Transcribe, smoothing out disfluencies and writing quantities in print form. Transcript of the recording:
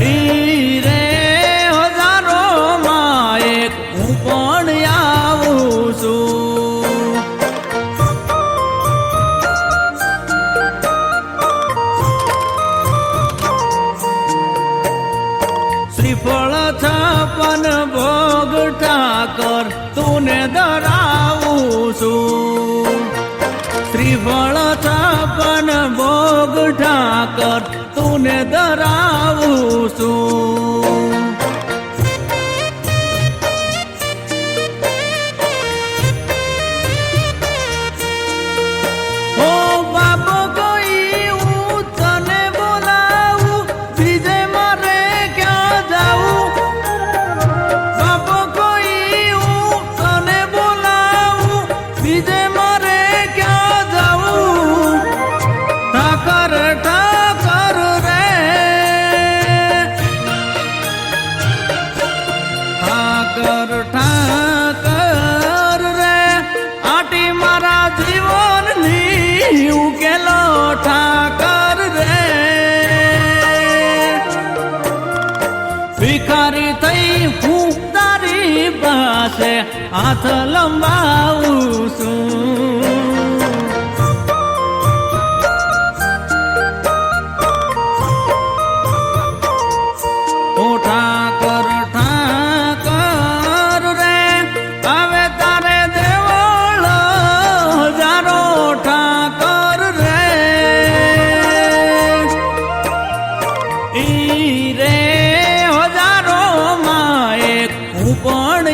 ઈ રે હજારોમાં એક હું પણ આવું છું. શ્રીફળ છપન ભોગ ઠાકર તુને ધરાવું છું. શ્રીફળ છપન ભોગ ઠાકર તુને ધરાવું છું. ઓ બાપો કોઈ હું તને બોલાવું બીજે મારે ક્યાં જાવું. બાપો કોઈ હું તને બોલાવું બીજે મારે ક્યાં જાવું. ઠાકર ઠાકર રે ઠાકર ઠાકર રે આટી મારા જીવનની ઉકેલો ઠાકર રે. ભિખારી થઈ હું તારી પાસે હાથ લંબાવું છું. ઓ ઠાકર ઠાકર રે હવે તારે દેવળ હજારો ઠાકર રે. ઈ રે હજારોમાં એક હું પણ